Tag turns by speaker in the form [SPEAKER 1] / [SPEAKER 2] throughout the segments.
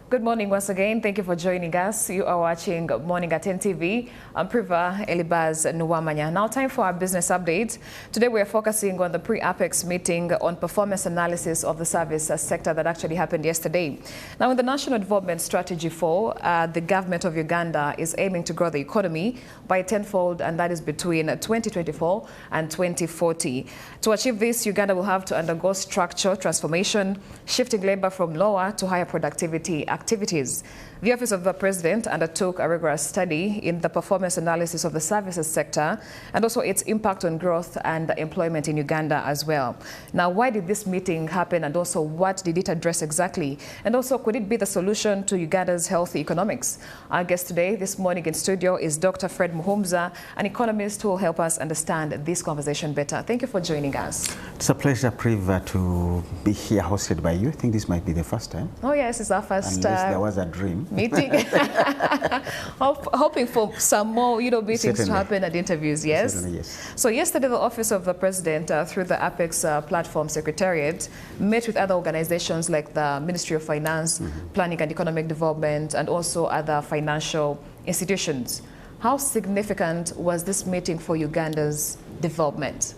[SPEAKER 1] Good morning once again. Thank you for joining us. You are watching Morning at NTV. I'm Priva Elibaz Nuwamanya. Now time for our business update. Today we are focusing on the pre-Apex meeting on performance analysis of the service sector that actually happened yesterday. Now in the National Development Strategy 4, the government of Uganda is aiming to grow the economy by tenfold, and that is between 2024 and 2040. To achieve this, Uganda will have to undergo structural transformation, shifting labor from lower to higher productivity activities. The Office of the President undertook a rigorous study in the performance analysis of the services sector and also its impact on growth and employment in Uganda as well. Now, why did this meeting happen, and also what did it address exactly? And also, could it be the solution to Uganda's healthy economics? Our guest today, this morning in studio, is Dr. Fred Muhumuza, an economist who will help us understand this conversation better. Thank you for joining us.
[SPEAKER 2] It's a pleasure, Priva, to be here hosted by you. I think this might be the first time.
[SPEAKER 1] Oh yes, it's our first
[SPEAKER 2] Unless there was a dream.
[SPEAKER 1] Meeting. Hoping for some more, meetings Certainly. To happen and interviews, yes?
[SPEAKER 2] Certainly, yes.
[SPEAKER 1] So yesterday, the Office of the President, through the Apex Platform Secretariat, met with other organizations like the Ministry of Finance, Planning and Economic Development, and also other financial institutions. How significant was this meeting for Uganda's development?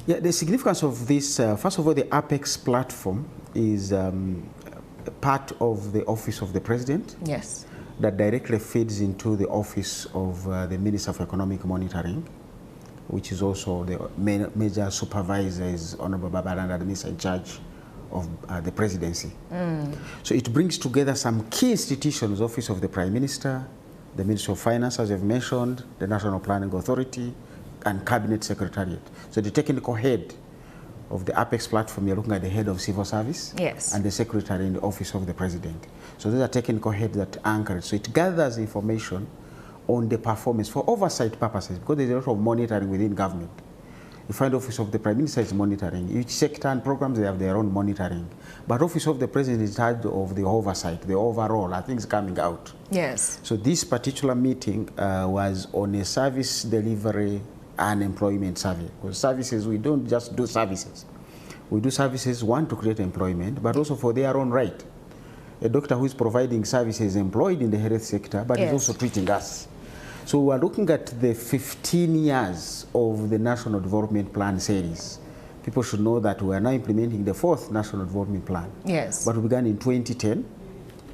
[SPEAKER 2] Yeah, the significance of this, first of all, the Apex platform is part of the Office of the President.
[SPEAKER 1] Yes.
[SPEAKER 2] That directly feeds into the Office of the Minister for Economic Monitoring, which is also the major supervisor, is Honorable Babalanda, the minister in charge of the presidency. So it brings together some key institutions: Office of the Prime Minister, the Ministry of Finance, as you've mentioned, the National Planning Authority, and Cabinet Secretariat. So the technical head of the Apex platform, you're looking at the head of civil service,
[SPEAKER 1] yes,
[SPEAKER 2] and the secretary in the Office of the President. So those are technical heads that anchor it. So it gathers information on the performance for oversight purposes, because there's a lot of monitoring within government. You find Office of the Prime Minister is monitoring. Each sector and programs, they have their own monitoring. But Office of the President is in charge of the oversight, the overall, are things coming out.
[SPEAKER 1] Yes.
[SPEAKER 2] So this particular meeting was on a service delivery and employment survey. Because services, we don't just do services. We do services, one, to create employment, but also for their own right. A doctor who is providing services is employed in the health sector, but is also treating us. So we are looking at the 15 years of the National Development Plan series. People should know that we are now implementing the 4th National Development Plan.
[SPEAKER 1] Yes.
[SPEAKER 2] But we began in 2010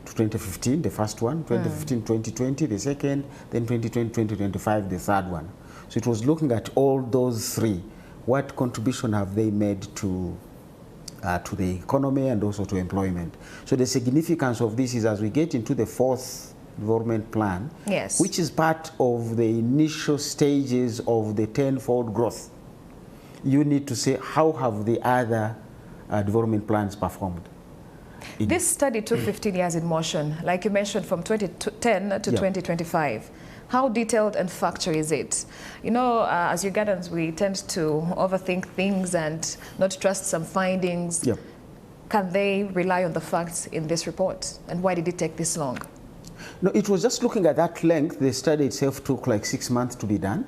[SPEAKER 2] to 2015, the first one, 2015, 2020, the second, then 2020, 2025, the third one. So it was looking at all those three. What contribution have they made to the economy and also to employment? So the significance of this is, as we get into the 4th development plan,
[SPEAKER 1] yes,
[SPEAKER 2] which is part of the initial stages of the tenfold growth, you need to say, how have the other development plans performed?
[SPEAKER 1] This study took 15 years in motion, like you mentioned, from 2010 to 2025. How detailed and factual is it? As Ugandans, we tend to overthink things and not trust some findings. Can they rely on the facts in this report? And why did it take this long?
[SPEAKER 2] No, it was just looking at that length. The study itself took like 6 months to be done,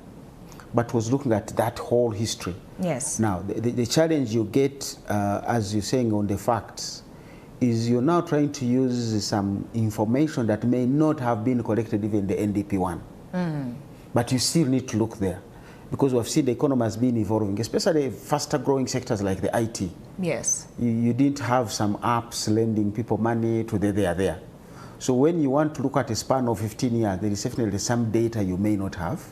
[SPEAKER 2] but was looking at that whole history.
[SPEAKER 1] Yes.
[SPEAKER 2] Now, the challenge you get, as you're saying, on the facts, is you're now trying to use some information that may not have been collected even in the NDP one. But you still need to look there, because we've seen the economy has been evolving, especially faster growing sectors like the IT.
[SPEAKER 1] Yes.
[SPEAKER 2] You didn't have some apps lending people money to there. So when you want to look at a span of 15 years, there is definitely some data you may not have.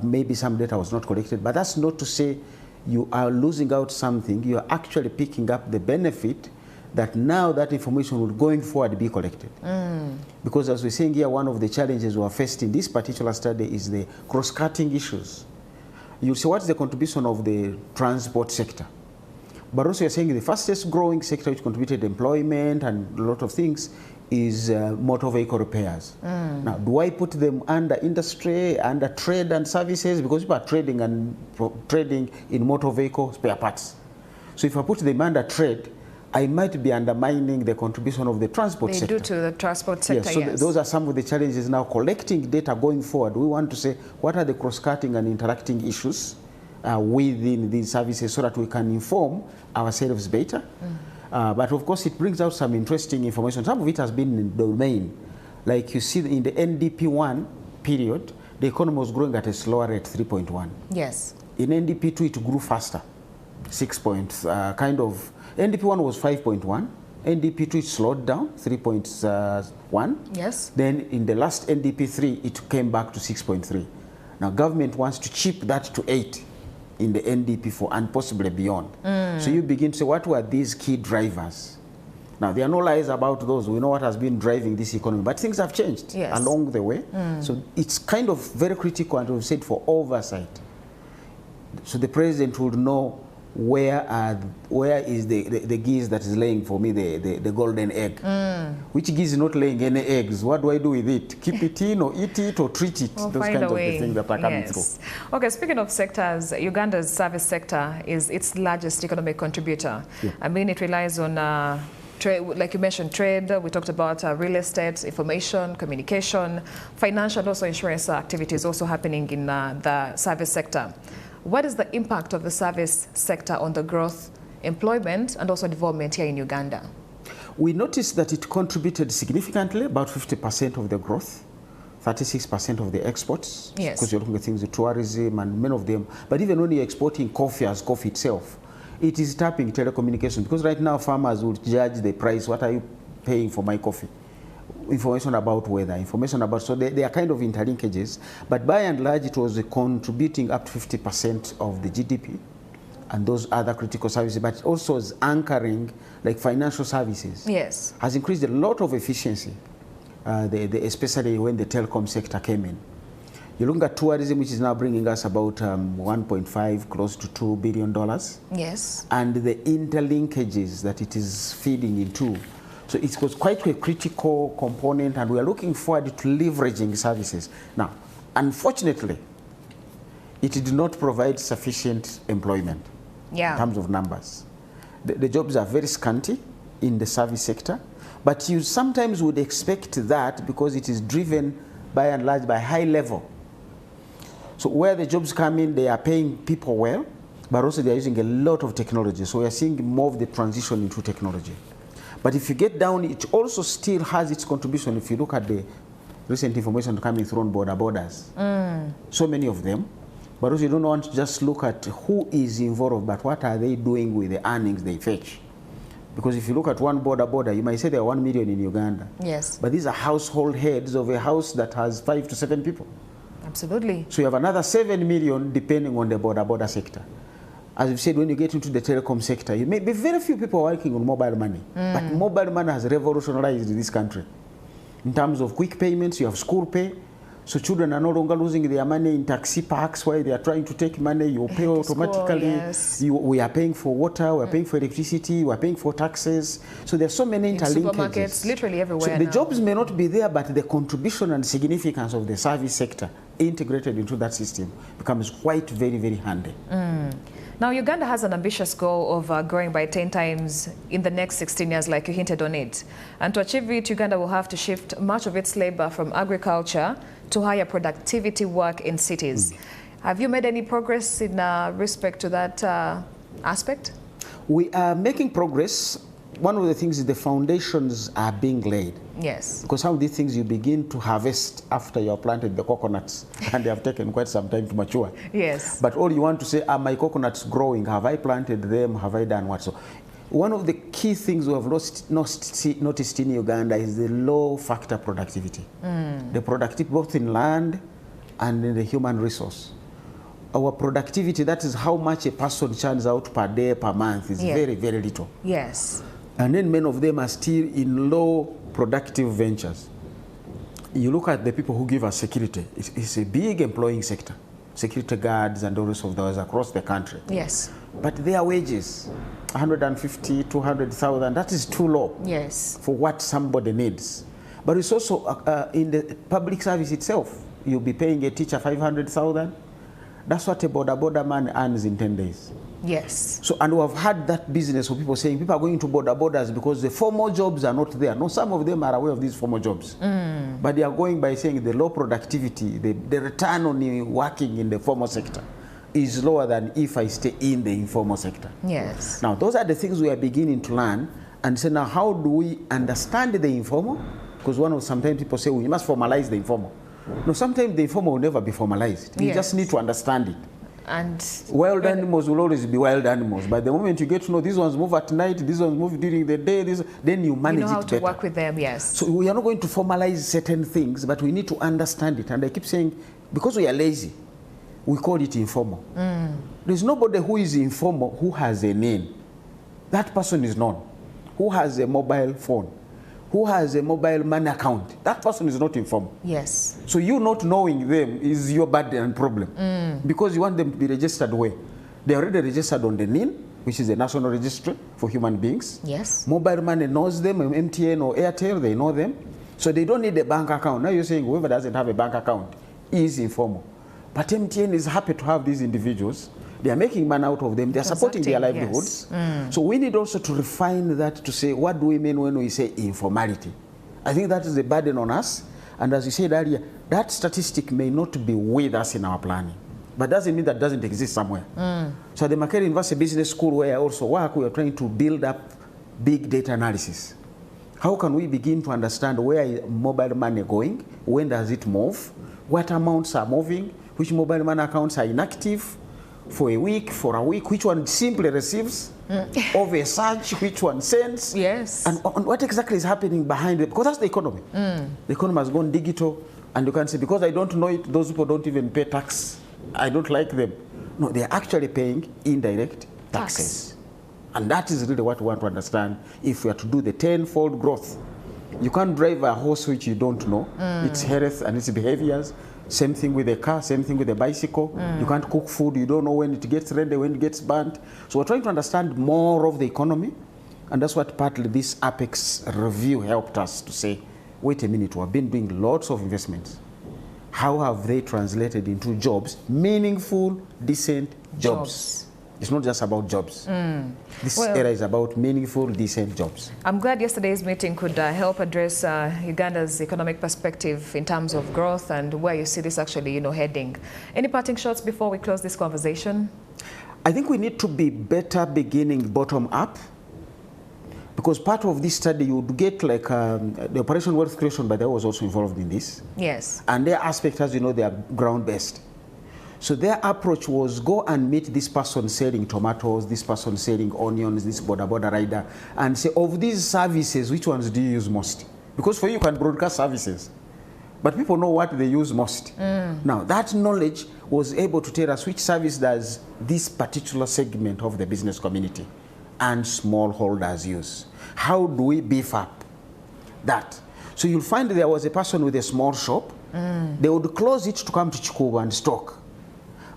[SPEAKER 2] Maybe some data was not collected, but that's not to say you are losing out something. You are actually picking up the benefit that now that information will going forward be collected. Because as we're saying here, one of the challenges we are faced in this particular study is the cross-cutting issues. You'll see what's the contribution of the transport sector. But also you're saying the fastest growing sector which contributed employment and a lot of things is motor vehicle repairs. Now, do I put them under industry, under trade and services? Because people are trading in motor vehicle spare parts. So if I put them under trade, I might be undermining the contribution of the transport sector.
[SPEAKER 1] They do to the transport sector,
[SPEAKER 2] yes. So those are some of the challenges now. Collecting data going forward, we want to say, what are the cross-cutting and interacting issues within these services so that we can inform ourselves better But of course, it brings out some interesting information. Some of it has been in the domain. Like you see in the NDP 1 period, the economy was growing at a slower rate, 3.1.
[SPEAKER 1] Yes.
[SPEAKER 2] In NDP 2, it grew faster, 6 points, NDP 1 was 5.1. NDP 2, it slowed down, 3.1.
[SPEAKER 1] Yes.
[SPEAKER 2] Then in the last NDP 3, it came back to 6.3. Now, government wants to chip that to 8 in the NDP 4 and possibly beyond. So you begin to say, what were these key drivers? Now, there are no lies about those. We know what has been driving this economy, but things have changed along the way. So it's kind of very critical, and we've said, for oversight. So the president would know where is the geese that is laying for me the golden egg. Which geese is not laying any eggs? What do I do with it? Keep it in or eat it or treat it?
[SPEAKER 1] We'll
[SPEAKER 2] those kinds of things that are coming through.
[SPEAKER 1] Okay, speaking of sectors, Uganda's service sector is its largest economic contributor. I mean, it relies on trade, like you mentioned, trade. We talked about real estate, information, communication, financial, and also insurance activities also happening in the service sector. What is the impact of the service sector on the growth, employment, and also development here in Uganda?
[SPEAKER 2] We noticed that it contributed significantly, about 50% of the growth, 36% of the exports.
[SPEAKER 1] Yes.
[SPEAKER 2] Because you're looking at things, the tourism and many of them. But even when you're exporting coffee as coffee itself, it is tapping telecommunication. Because right now farmers will judge the price. What are you paying for my coffee? Information about weather, information about, so they are kind of interlinkages, but by and large it was contributing up to 50% of the GDP and those other critical services, but also is anchoring like financial services.
[SPEAKER 1] Yes.
[SPEAKER 2] Has increased a lot of efficiency, especially when the telecom sector came in. You look at tourism, which is now bringing us about 1.5, close to $2 billion.
[SPEAKER 1] Yes.
[SPEAKER 2] And the interlinkages that it is feeding into. So it was quite a critical component, and we are looking forward to leveraging services. Now, unfortunately, it did not provide sufficient employment in terms of numbers. The jobs are very scanty in the service sector, but you sometimes would expect that because it is driven by and large by high level. So where the jobs come in, they are paying people well, but also they are using a lot of technology. So we are seeing more of the transition into technology. But if you get down, it also still has its contribution. If you look at the recent information coming through on borders, so many of them, but also you don't want to just look at who is involved, but what are they doing with the earnings they fetch. Because if you look at one border, you might say there are 1 million in Uganda.
[SPEAKER 1] Yes.
[SPEAKER 2] But these are household heads of a house that has 5 to 7 people.
[SPEAKER 1] Absolutely.
[SPEAKER 2] So you have another 7 million depending on the border sector. As we've said, when you get into the telecom sector, you may be very few people working on mobile money. But mobile money has revolutionized this country. In terms of quick payments, you have school pay. So children are no longer losing their money in taxi parks while they are trying to take money. You pay automatically.
[SPEAKER 1] School,
[SPEAKER 2] we are paying for water, we are paying for electricity, we are paying for taxes. So there's so many interlinkages.
[SPEAKER 1] Supermarkets, literally everywhere.
[SPEAKER 2] So the jobs may not be there, but the contribution and significance of the service sector integrated into that system becomes quite very, very handy.
[SPEAKER 1] Now, Uganda has an ambitious goal of growing by 10 times in the next 16 years, like you hinted on it. And to achieve it, Uganda will have to shift much of its labor from agriculture to higher productivity work in cities. Have you made any progress in respect to that aspect? We are making progress. One of the things is the foundations are being laid. Yes. Because some of these things you begin to harvest after you have planted the coconuts and they have taken quite some time to mature. Yes. But all you want to say, are my coconuts growing? Have I planted them? Have I done what? So one of the key things we have noticed in Uganda is the low factor productivity. The productivity both in land and in the human resource. Our productivity, that is how much a person churns out per day, per month, is very, very little. Yes. And then many of them are still in low productive ventures. You look at the people who give us security. It's a big employing sector. Security guards and all of those across the country. Yes. But their wages, 150, 200,000, that is too low. Yes. For what somebody needs. But it's also in the public service itself. You'll be paying a teacher 500,000. That's what a border man earns in 10 days. Yes. So, and we have had that business of people saying people are going to borders because the formal jobs are not there. No, some of them are aware of these formal jobs. But they are going by saying the low productivity, the return on working in the formal sector
[SPEAKER 2] is lower than if I stay in the informal sector.
[SPEAKER 1] Yes.
[SPEAKER 2] Now, those are the things we are beginning to learn and say, now, how do we understand the informal? Because sometimes people say, we must formalize the informal. No, sometimes the informal will never be formalized. You just need to understand it. And wild animals will always be wild animals. By the moment you get to know these ones move at night, these ones move during the day, then you manage it better. You know how to work with them, yes. So we are not going to formalize certain things, but we need to understand it. And I keep saying, because we are lazy, we call it informal. There's nobody who is informal who has a name. That person is known. Who has a mobile phone, who has a mobile money account. That person is not informal. Yes. So you not knowing them is your burden and problem. Because you want them to be registered where? They're already registered on the NIN, which is the National Registry for Human Beings. Yes. Mobile money knows them, MTN or Airtel, they know them. So they don't need a bank account. Now you're saying whoever doesn't have a bank account is informal. But MTN is happy to have these individuals. They are making money out of them. They are supporting their livelihoods. Yes. So we need also to refine that to say, what do we mean when we say informality? I think that is the burden on us. And as you said earlier, that statistic may not be with us in our planning. But doesn't mean that doesn't exist somewhere. So at the Makerere University Business School, where I also work, we are trying to build up big data analysis. How can we begin to understand where is mobile money going? When does it move? What amounts are moving? Which mobile money accounts are inactive? For a week, which one simply receives of a search, which one sends. Yes. And what exactly is happening behind it? Because that's the economy. The economy has gone digital, and you can say, because I don't know it, those people don't even pay tax. I don't like them. No, they're actually paying indirect taxes. And that is really what we want to understand if we are to do the tenfold growth. You can't drive a horse which you don't know, its health and its behaviors. Same thing with a car, same thing with a bicycle. You can't cook food, you don't know when it gets ready, when it gets burnt. So we're trying to understand more of the economy, and that's what partly this Apex review helped us to say, wait a minute, we've been doing lots of investments. How have they translated into jobs, meaningful, decent jobs? It's not just about jobs. This era is about meaningful, decent jobs. I'm glad yesterday's meeting could help address Uganda's economic perspective in terms of growth and where you see this actually, heading. Any parting shots before we close this conversation? I think we need to be better beginning bottom up, because part of this study you would get like the Operation Wealth Creation, but I was also involved in this. Yes. And their aspect, as you know, they are ground-based. So their approach was go and meet this person selling tomatoes, this person selling onions, this border rider, and say, of these services, which ones do you use most? Because for you can broadcast services, but people know what they use most. Now, that knowledge was able to tell us which service does this particular segment of the business community and smallholders use. How do we beef up that? So you'll find there was a person with a small shop. They would close it to come to Chikubu and stock.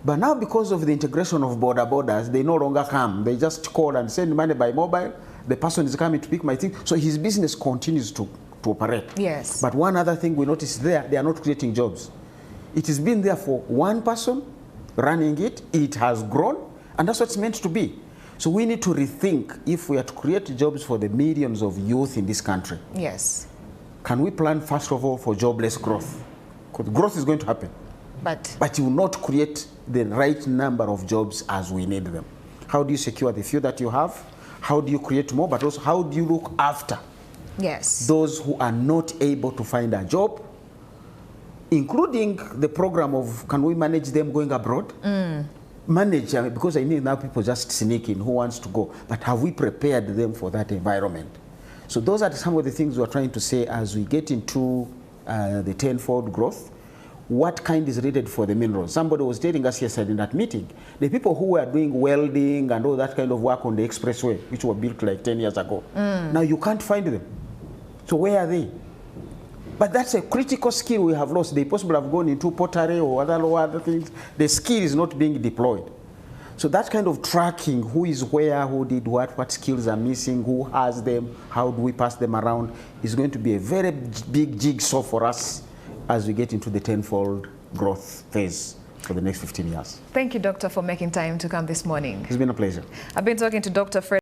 [SPEAKER 2] But now, because of the integration of borders, they no longer come. They just call and send money by mobile. The person is coming to pick my thing. So his business continues to operate. Yes. But one other thing we noticed there, they are not creating jobs. It has been there for one person running it. It has grown. And that's what it's meant to be. So we need to rethink if we are to create jobs for the millions of youth in this country. Yes. Can we plan, first of all, for jobless growth? Because growth is going to happen. But you will not create the right number of jobs as we need them. How do you secure the few that you have? How do you create more? But also, how do you look after those who are not able to find a job, including the program of can we manage them going abroad? Manage, because I need now people just sneak in who wants to go. But have we prepared them for that environment? So those are some of the things we're trying to say as we get into the tenfold growth. What kind is needed for the minerals? Somebody was telling us yesterday in that meeting, the people who were doing welding and all that kind of work on the expressway, which were built like 10 years ago, now you can't find them. So where are they? But that's a critical skill we have lost. They possibly have gone into pottery or other things. The skill is not being deployed. So that kind of tracking, who is where, who did what skills are missing, who has them, how do we pass them around, is going to be a very big jigsaw for us as we get into the tenfold growth phase for the next 15 years. Thank you, Doctor, for making time to come this morning. It's been a pleasure. I've been talking to Dr. Fred